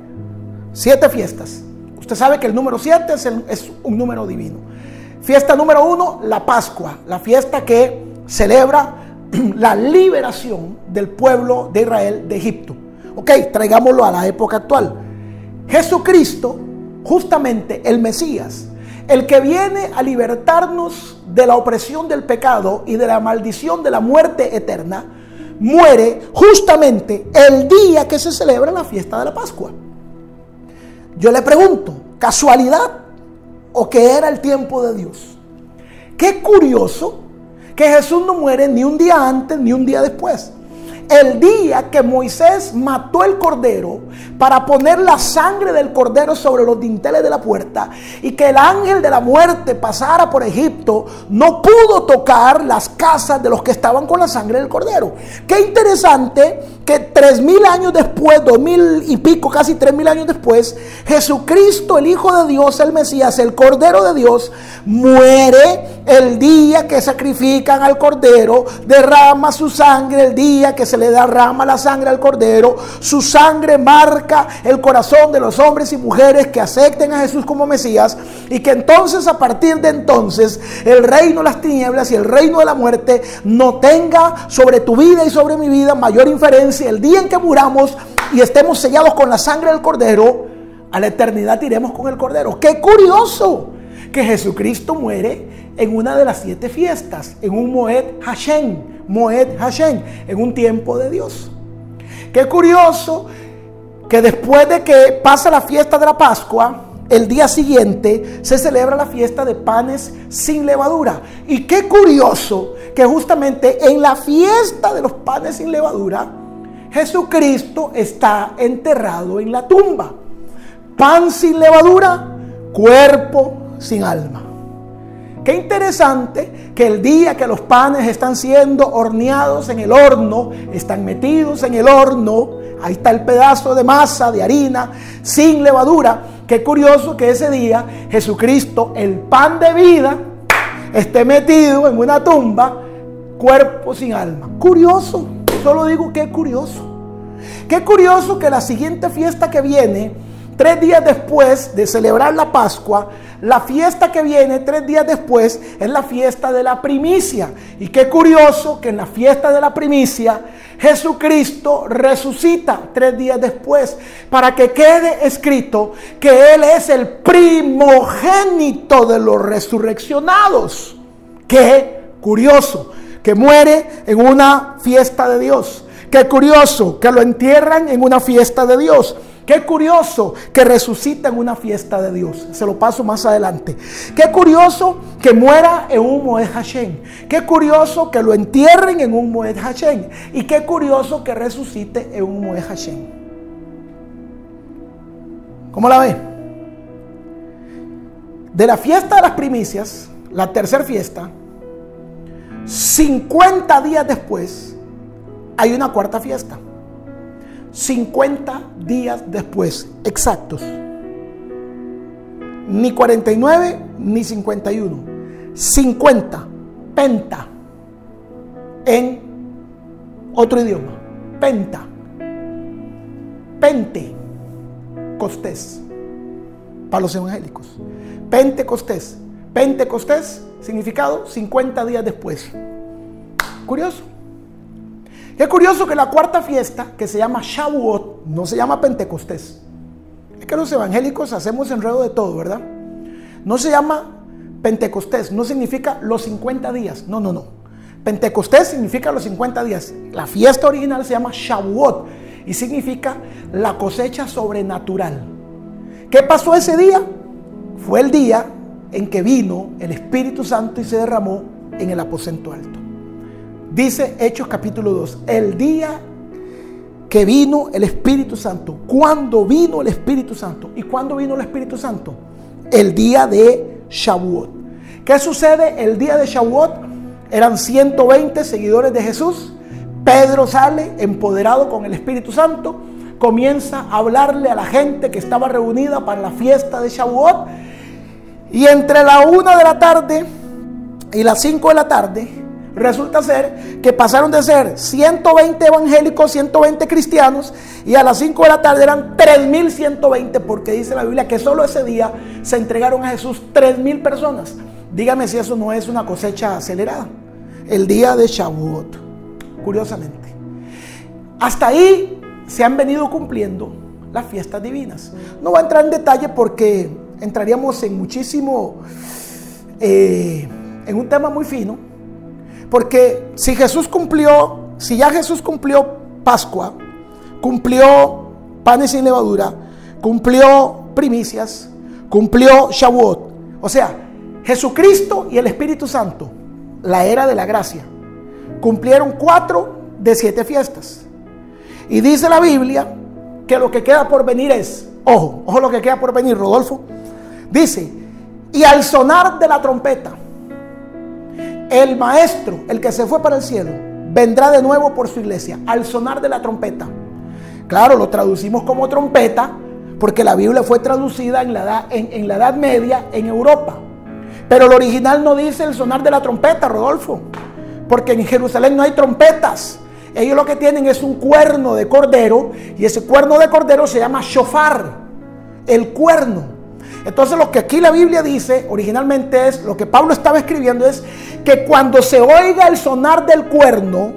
7 fiestas. Usted sabe que el número 7 es un número divino. Fiesta número 1, la Pascua, la fiesta que celebra la liberación del pueblo de Israel de Egipto. Ok, traigámoslo a la época actual. Jesucristo, justamente el Mesías, el que viene a libertarnos de la opresión del pecado y de la maldición de la muerte eterna, muere justamente el día que se celebra la fiesta de la Pascua. Yo le pregunto, ¿casualidad o que era el tiempo de Dios? Qué curioso que Jesús no muere ni un día antes ni un día después. El día que Moisés mató el cordero para poner la sangre del cordero sobre los dinteles de la puerta y que el ángel de la muerte pasara por Egipto, no pudo tocar las casas de los que estaban con la sangre del cordero. Qué interesante que 3000 años después, 2000 y pico, casi 3000 años después, Jesucristo, el Hijo de Dios, el Mesías, el Cordero de Dios, muere el día que sacrifican al cordero, derrama su sangre el día que se le derrama la sangre al cordero. Su sangre marca el corazón de los hombres y mujeres que acepten a Jesús como Mesías, y que entonces, a partir de entonces, el reino de las tinieblas y el reino de la muerte no tenga sobre tu vida y sobre mi vida mayor inferencia. El día en que muramos y estemos sellados con la sangre del cordero, a la eternidad iremos con el cordero. ¡Qué curioso! Que Jesucristo muere en una de las 7 fiestas, en un Moed Hashem, en un tiempo de Dios. Qué curioso que después de que pasa la fiesta de la Pascua, el día siguiente se celebra la fiesta de panes sin levadura. Y qué curioso que justamente en la fiesta de los panes sin levadura, Jesucristo está enterrado en la tumba. Pan sin levadura, cuerpo sin alma. Qué interesante que el día que los panes están siendo horneados en el horno, están metidos en el horno, ahí está el pedazo de masa, de harina, sin levadura. Qué curioso que ese día Jesucristo, el pan de vida, esté metido en una tumba, cuerpo sin alma. Curioso, solo digo qué curioso. Qué curioso que la siguiente fiesta que viene, 3 días después de celebrar la Pascua, la fiesta que viene 3 días después es la fiesta de la primicia. Y qué curioso que en la fiesta de la primicia Jesucristo resucita 3 días después, para que quede escrito que Él es el primogénito de los resurreccionados. Qué curioso que muere en una fiesta de Dios. Qué curioso que lo entierran en una fiesta de Dios. Qué curioso que resucita en una fiesta de Dios. Se lo paso más adelante. Qué curioso que muera en un Moed Hashem. Qué curioso que lo entierren en un Moed Hashem. Y qué curioso que resucite en un Moed Hashem. ¿Cómo la ve? De la fiesta de las primicias, la tercera fiesta, 50 días después, hay una cuarta fiesta. 50 días después, exactos. Ni 49 ni 51. 50. Penta. En otro idioma. Penta. Pentecostés. Para los evangélicos. Pentecostés. Pentecostés, significado 50 días después. Curioso. Qué curioso que la cuarta fiesta, que se llama Shavuot, no se llama Pentecostés. Es que los evangélicos hacemos enredo de todo, ¿verdad? No se llama Pentecostés, no significa los 50 días. No. Pentecostés significa los 50 días. La fiesta original se llama Shavuot y significa la cosecha sobrenatural. ¿Qué pasó ese día? Fue el día en que vino el Espíritu Santo y se derramó en el aposento alto. Dice Hechos capítulo 2, el día que vino el Espíritu Santo. ¿Cuándo vino el Espíritu Santo? ¿Y cuándo vino el Espíritu Santo? El día de Shavuot. ¿Qué sucede el día de Shavuot? Eran 120 seguidores de Jesús. Pedro sale empoderado con el Espíritu Santo, comienza a hablarle a la gente que estaba reunida para la fiesta de Shavuot, y entre la 1 de la tarde y las 5 de la tarde resulta ser que pasaron de ser 120 evangélicos, 120 cristianos, y a las 5 de la tarde eran 3.120, porque dice la Biblia que solo ese día se entregaron a Jesús 3.000 personas. Dígame si eso no es una cosecha acelerada. El día de Shavuot, curiosamente. Hasta ahí se han venido cumpliendo las fiestas divinas. No voy a entrar en detalle porque entraríamos en muchísimo, en un tema muy fino, porque si ya Jesús cumplió Pascua, cumplió panes sin levadura, cumplió primicias, cumplió Shavuot, o sea, Jesucristo y el Espíritu Santo, la era de la gracia, cumplieron 4 de 7 fiestas. Y dice la Biblia que lo que queda por venir es, ojo lo que queda por venir, Rodolfo. Dice, y al sonar de la trompeta, el maestro, el que se fue para el cielo, vendrá de nuevo por su iglesia, al sonar de la trompeta. Claro, lo traducimos como trompeta, porque la Biblia fue traducida en la Edad Media en Europa. Pero el original no dice el sonar de la trompeta, Rodolfo, porque en Jerusalén no hay trompetas. Ellos lo que tienen es un cuerno de cordero, y ese cuerno de cordero se llama shofar, el cuerno. Entonces lo que aquí la Biblia dice originalmente es, lo que Pablo estaba escribiendo es que cuando se oiga el sonar del cuerno,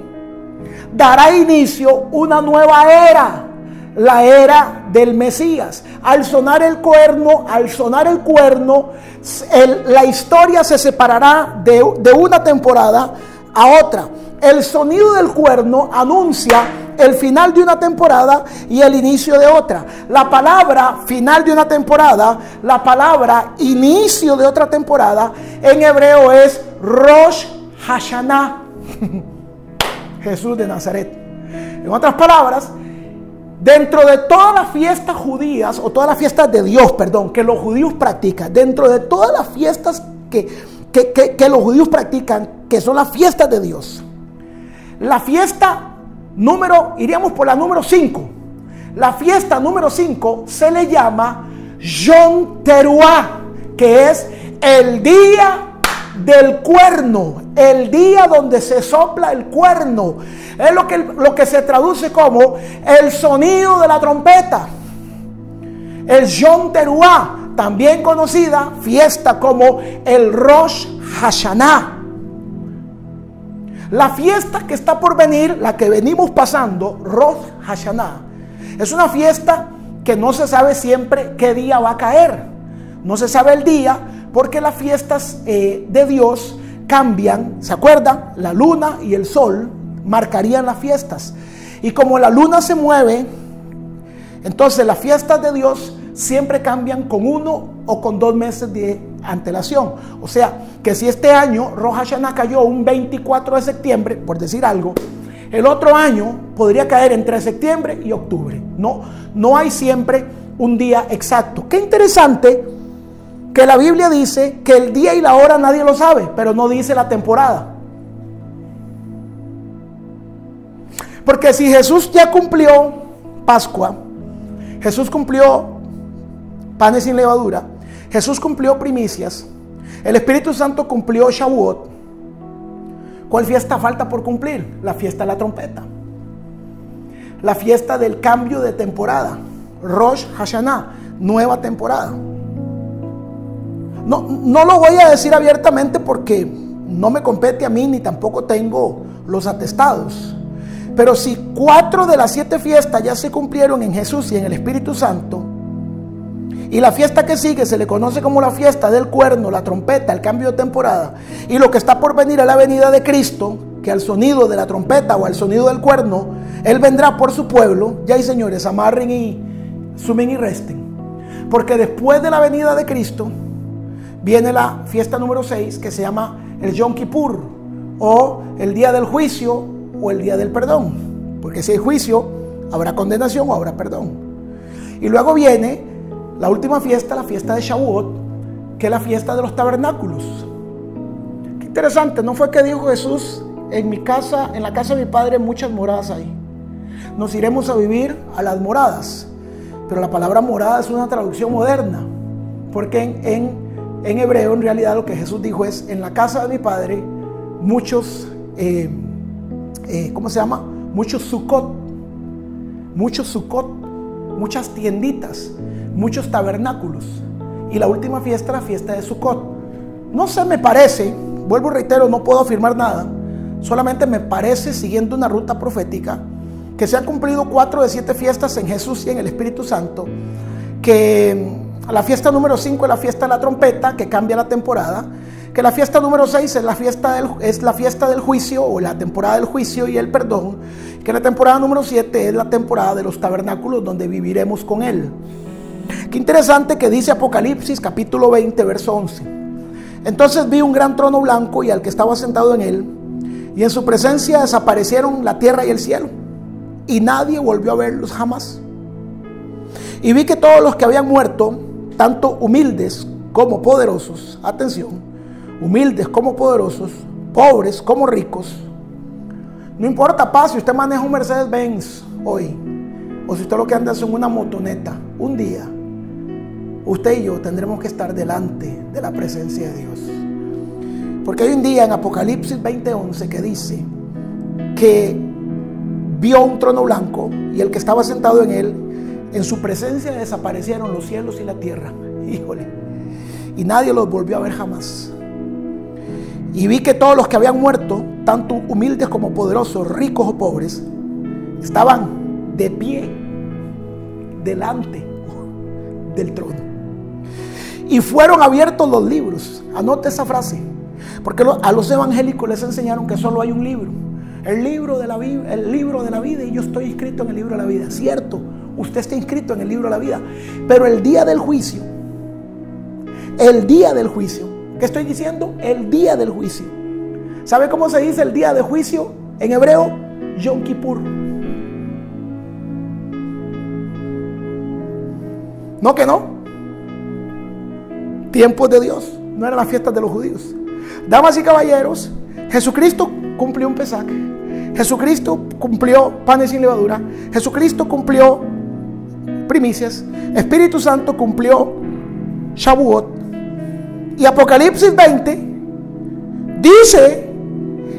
dará inicio una nueva era, la era del Mesías. Al sonar el cuerno, la historia se separará de una temporada a otra. El sonido del cuerno anuncia el final de una temporada y el inicio de otra. La palabra final de una temporada, la palabra inicio de otra temporada, en hebreo es Rosh Hashanah. Jesús de Nazaret. En otras palabras, dentro de todas las fiestas judías, o todas las fiestas de Dios, perdón, que los judíos practican, dentro de todas las fiestas que los judíos practican, que son las fiestas de Dios, la fiesta iríamos por la número 5. La fiesta número 5 se le llama Yom Teruah, que es el día del cuerno, el día donde se sopla el cuerno. Es lo que se traduce como el sonido de la trompeta. El Yom Teruah, también conocida fiesta como el Rosh Hashanah. La fiesta que está por venir, la que venimos pasando, Rosh Hashanah, es una fiesta que no se sabe siempre qué día va a caer. No se sabe el día porque las fiestas de Dios cambian. ¿Se acuerdan? La luna y el sol marcarían las fiestas. Y como la luna se mueve, entonces las fiestas de Dios siempre cambian con 1 o con 2 meses de antelación. O sea, que si este año Rosh Hashanah cayó un 24 de septiembre, por decir algo, el otro año podría caer entre septiembre y octubre. No hay siempre un día exacto. Qué interesante que la Biblia dice que el día y la hora nadie lo sabe, pero no dice la temporada. Porque si Jesús ya cumplió Pascua, Jesús cumplió panes sin levadura, Jesús cumplió primicias, el Espíritu Santo cumplió Shavuot, ¿cuál fiesta falta por cumplir? La fiesta de la trompeta, la fiesta del cambio de temporada, Rosh Hashanah, nueva temporada. No lo voy a decir abiertamente porque no me compete a mí, ni tampoco tengo los atestados. Pero si 4 de las 7 fiestas ya se cumplieron en Jesús y en el Espíritu Santo, y la fiesta que sigue se le conoce como la fiesta del cuerno, la trompeta, el cambio de temporada, y lo que está por venir es la venida de Cristo, que al sonido de la trompeta o al sonido del cuerno, Él vendrá por su pueblo. Ya, y señores, amarren y sumen y resten, porque después de la venida de Cristo viene la fiesta número 6, que se llama el Yom Kippur, o el día del juicio, o el día del perdón, porque si hay juicio habrá condenación o habrá perdón. Y luego viene la última fiesta, la fiesta de Shavuot, que es la fiesta de los tabernáculos. Qué interesante, ¿no fue que dijo Jesús? En mi casa, en la casa de mi padre, muchas moradas hay. Nos iremos a vivir a las moradas. Pero la palabra morada es una traducción moderna, porque en hebreo en realidad lo que Jesús dijo es: en la casa de mi padre muchos ¿cómo se llama? Muchos sukkot, muchas tienditas, muchos tabernáculos. Y la última fiesta, la fiesta de Sukkot. No sé, me parece, vuelvo y reitero, no puedo afirmar nada, solamente me parece, siguiendo una ruta profética, que se han cumplido 4 de 7 fiestas en Jesús y en el Espíritu Santo, que La fiesta número 5 es la fiesta de la trompeta, que cambia la temporada. Que la fiesta número 6 es la fiesta del juicio, o la temporada del juicio y el perdón. Que la temporada número 7 es la temporada de los tabernáculos, donde viviremos con Él. Qué interesante que dice Apocalipsis capítulo 20 verso 11. Entonces vi un gran trono blanco y al que estaba sentado en él, y en su presencia desaparecieron la tierra y el cielo, y nadie volvió a verlos jamás. Y vi que todos los que habían muerto, tanto humildes como poderosos, atención, humildes como poderosos, pobres como ricos, no importa, si usted maneja un Mercedes-Benz hoy, o si usted lo que anda es en una motoneta, un día usted y yo tendremos que estar delante de la presencia de Dios. Porque hay un día en Apocalipsis 20:11 que dice que vio un trono blanco y el que estaba sentado en él, en su presencia desaparecieron los cielos y la tierra. Híjole. Y nadie los volvió a ver jamás. Y vi que todos los que habían muerto, tanto humildes como poderosos, ricos o pobres, estaban de pie delante del trono. Y fueron abiertos los libros. Anote esa frase, porque a los evangélicos les enseñaron que solo hay un libro, el libro de la vida, y yo estoy inscrito en el libro de la vida. Cierto, usted está inscrito en el libro de la vida, pero el día del juicio, ¿qué estoy diciendo? El día del juicio. ¿Sabe cómo se dice el día de juicio en hebreo? Yom Kippur. ¿No que no? Tiempos de Dios, no eran las fiestas de los judíos. Damas y caballeros, Jesucristo cumplió un Pesaj, Jesucristo cumplió panes sin levadura, Jesucristo cumplió primicias, Espíritu Santo cumplió Shavuot. Y Apocalipsis 20 dice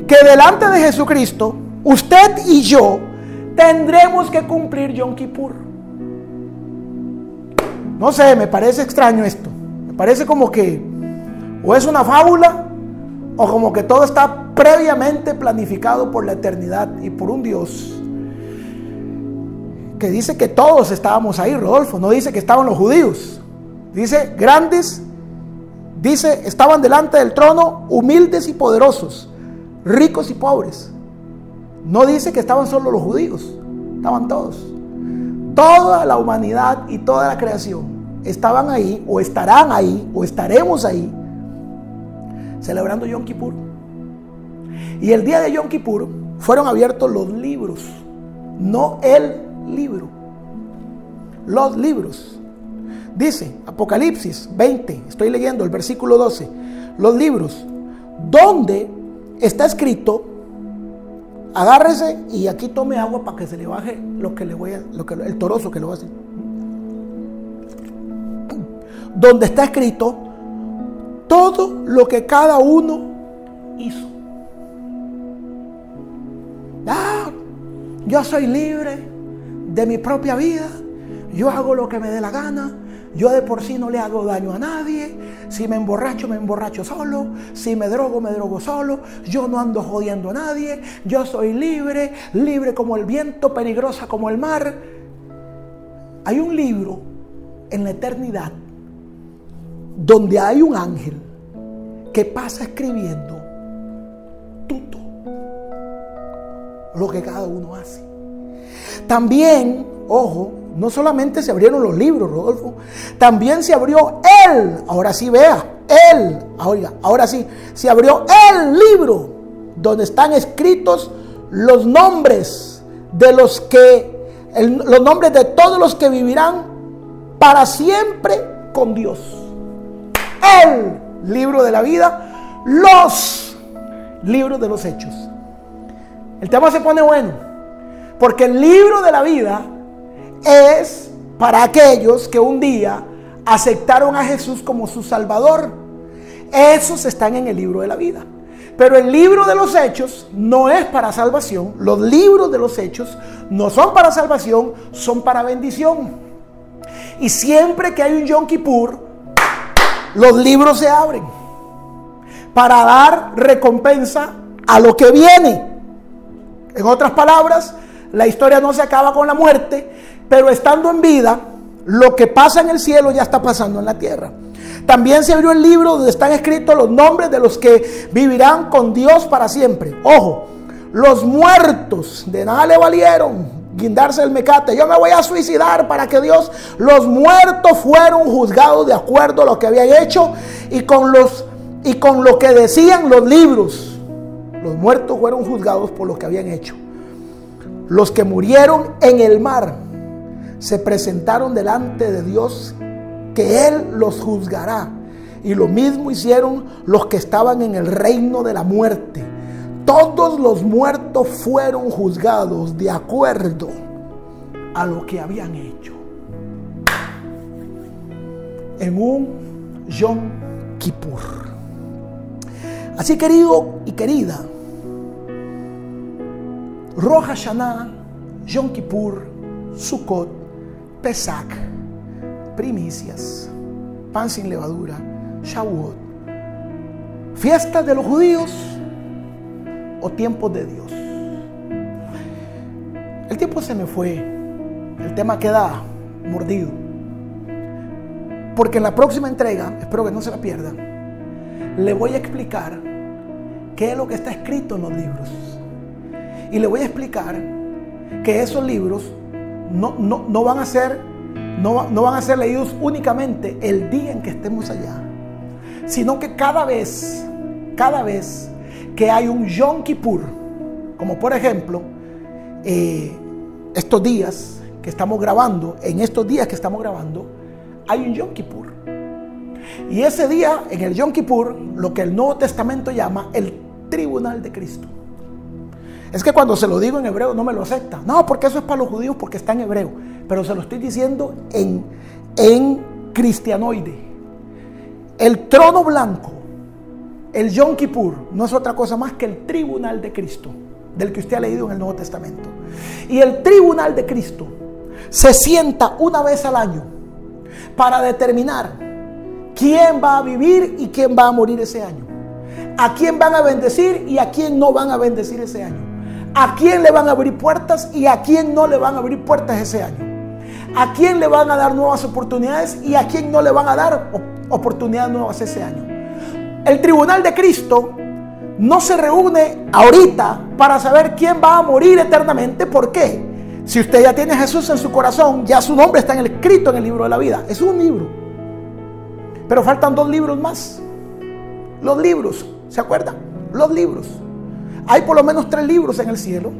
que delante de Jesucristo, usted y yo tendremos que cumplir Yom Kippur. No sé, me parece extraño esto. Me parece como que o es una fábula, o como que todo está previamente planificado por la eternidad y por un Dios que dice que todos estábamos ahí, Rodolfo. No dice que estaban los judíos. Dice grandes, dice estaban delante del trono humildes y poderosos, ricos y pobres. No dice que estaban solo los judíos, estaban todos. Toda la humanidad y toda la creación estaban ahí, o estarán ahí, o estaremos ahí, celebrando Yom Kippur. Y el día de Yom Kippur fueron abiertos los libros, no el libro, los libros. Dice Apocalipsis 20, estoy leyendo el versículo 12, los libros, donde está escrito, agárrese y aquí tome agua para que se le baje el torozo que le voy a decir. Donde está escrito todo lo que cada uno hizo. Yo soy libre de mi propia vida, yo hago lo que me dé la gana, yo de por sí no le hago daño a nadie, si me emborracho solo, si me drogo solo, yo no ando jodiendo a nadie, yo soy libre, libre como el viento, peligrosa como el mar. Hay un libro en la eternidad donde hay un ángel que pasa escribiendo todo lo que cada uno hace. También, ojo, no solamente se abrieron los libros, Rodolfo, también se abrió ahora sí vea, ahora sí, se abrió el libro donde están escritos los nombres de los nombres de todos los que vivirán para siempre con Dios. El libro de la vida, los libros de los hechos. El tema se pone bueno, porque el libro de la vida es para aquellos que un día aceptaron a Jesús como su Salvador. Esos están en el libro de la vida. Pero el libro de los hechos no es para salvación. Los libros de los hechos no son para salvación, son para bendición. Y siempre que hay un Yom Kippur, los libros se abren para dar recompensa a lo que viene. En otras palabras, la historia no se acaba con la muerte, pero estando en vida Lo que pasa en el cielo ya está pasando en la tierra. También se abrió el libro donde están escritos los nombres de los que vivirán con Dios para siempre. Ojo, los muertos de nada le valieron guindarse el mecate. Yo me voy a suicidar para que Dios... Los muertos fueron juzgados de acuerdo a lo que habían hecho y con lo que decían los libros. Los muertos fueron juzgados por lo que habían hecho. Los que murieron en el mar se presentaron delante de Dios, que Él los juzgará. Y lo mismo hicieron los que estaban en el reino de la muerte. Todos los muertos fueron juzgados de acuerdo a lo que habían hecho. En un Yom Kippur. Así, querido y querida, Rosh Hashanah, Yom Kippur, Sukkot, Pesach, primicias, pan sin levadura, Shavuot, fiestas de los judíos o tiempos de Dios. El tiempo se me fue, el tema queda mordido, porque en la próxima entrega, espero que no se la pierdan, le voy a explicar qué es lo que está escrito en los libros. Y le voy a explicar que esos libros no van a ser leídos únicamente el día en que estemos allá, sino que cada vez que hay un Yom Kippur, como por ejemplo estos días que estamos grabando, hay un Yom Kippur. Y ese día, en el Yom Kippur, lo que el Nuevo Testamento llama el tribunal de Cristo. Es que cuando se lo digo en hebreo no me lo acepta. No, porque eso es para los judíos porque está en hebreo. Pero se lo estoy diciendo en cristianoide. El trono blanco, el Yom Kippur, no es otra cosa más que el tribunal de Cristo, del que usted ha leído en el Nuevo Testamento. Y el tribunal de Cristo se sienta una vez al año para determinar quién va a vivir y quién va a morir ese año. A quién van a bendecir y a quién no van a bendecir ese año. A quién le van a abrir puertas y a quién no le van a abrir puertas ese año. A quién le van a dar nuevas oportunidades y a quién no le van a dar oportunidades nuevas ese año. El tribunal de Cristo no se reúne ahorita para saber quién va a morir eternamente. ¿Por qué? Si usted ya tiene a Jesús en su corazón, ya su nombre está escrito en el libro de la vida. Es un libro. Pero faltan 2 libros más. Los libros, ¿se acuerdan? Los libros. Hay por lo menos 3 libros en el cielo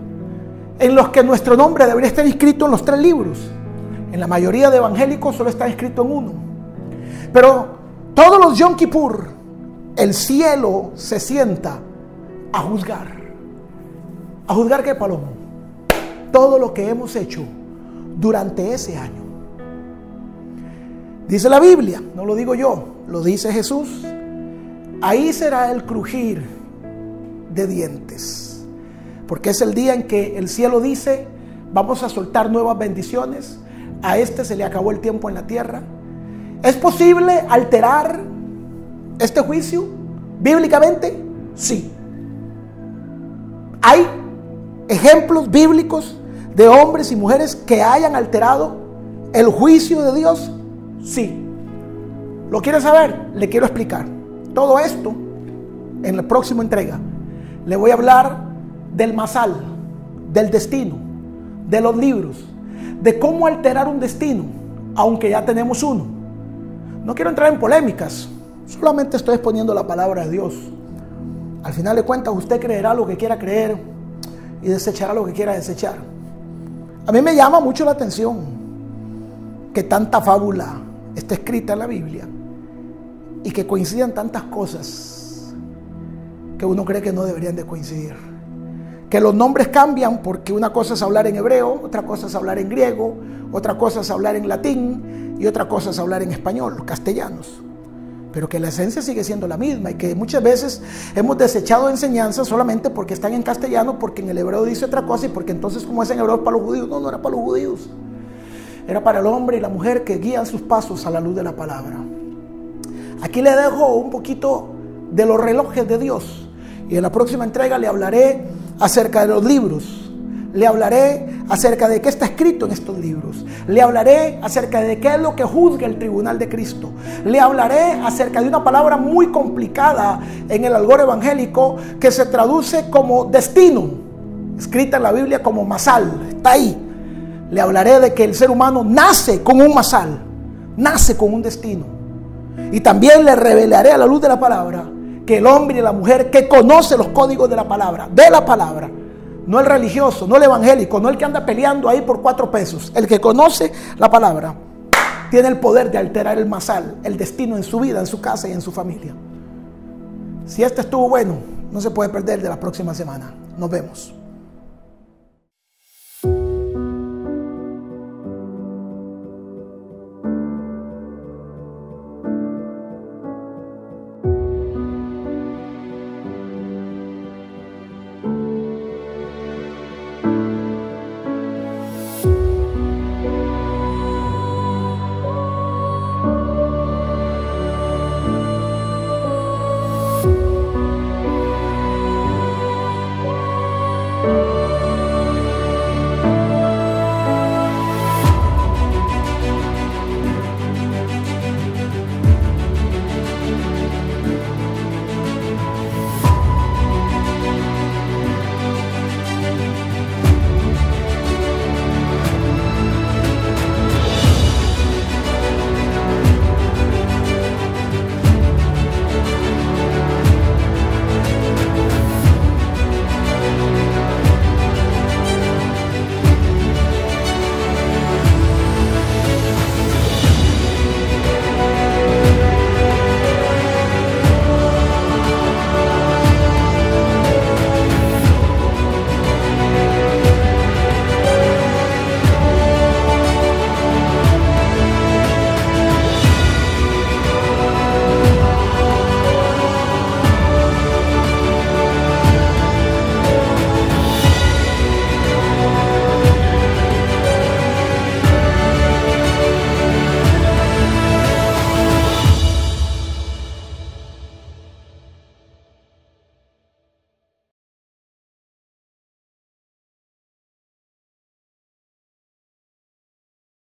en los que nuestro nombre debería estar inscrito en los 3 libros. En la mayoría de evangélicos solo está inscrito en 1. Pero todos los Yom Kippur, el cielo se sienta a juzgar. ¿A juzgar qué, Palomo? Todo lo que hemos hecho durante ese año. Dice la Biblia, no lo digo yo, lo dice Jesús. Ahí será el crujir de dientes, porque es el día en que el cielo dice: vamos a soltar nuevas bendiciones, a este se le acabó el tiempo en la tierra. ¿Es posible alterar este juicio bíblicamente? Sí. ¿Hay ejemplos bíblicos de hombres y mujeres que hayan alterado el juicio de Dios? Sí. ¿Lo quiere saber? Le quiero explicar. Todo esto en la próxima entrega. Le voy a hablar del masal, del destino, de los libros, de cómo alterar un destino, aunque ya tenemos uno. No quiero entrar en polémicas, solamente estoy exponiendo la palabra de Dios. Al final de cuentas, usted creerá lo que quiera creer y desechará lo que quiera desechar. A mí me llama mucho la atención que tanta fábula esté escrita en la Biblia y que coincidan tantas cosas que uno cree que no deberían de coincidir. Que los nombres cambian porque una cosa es hablar en hebreo, otra cosa es hablar en griego, otra cosa es hablar en latín y otra cosa es hablar en español, castellanos. Pero que la esencia sigue siendo la misma y que muchas veces hemos desechado enseñanzas solamente porque están en castellano, porque en el hebreo dice otra cosa y porque entonces como es en hebreo es para los judíos. No era para los judíos. Era para el hombre y la mujer que guían sus pasos a la luz de la palabra. Aquí le dejo un poquito de los relojes de Dios. Y en la próxima entrega le hablaré acerca de los libros, Le hablaré acerca de qué está escrito en estos libros. Le hablaré acerca de qué es lo que juzga el tribunal de Cristo. Le hablaré acerca de una palabra muy complicada en el argot evangélico que se traduce como destino, escrita en la Biblia como masal. Está ahí. Le hablaré de que el ser humano nace con un masal, nace con un destino. Y también le revelaré a la luz de la palabra que el hombre y la mujer que conoce los códigos de la palabra, no el religioso, no el evangélico, no el que anda peleando ahí por 4 pesos. El que conoce la palabra tiene el poder de alterar el masal, el destino en su vida, en su casa y en su familia. Si este estuvo bueno, no se puede perder de la próxima semana. Nos vemos.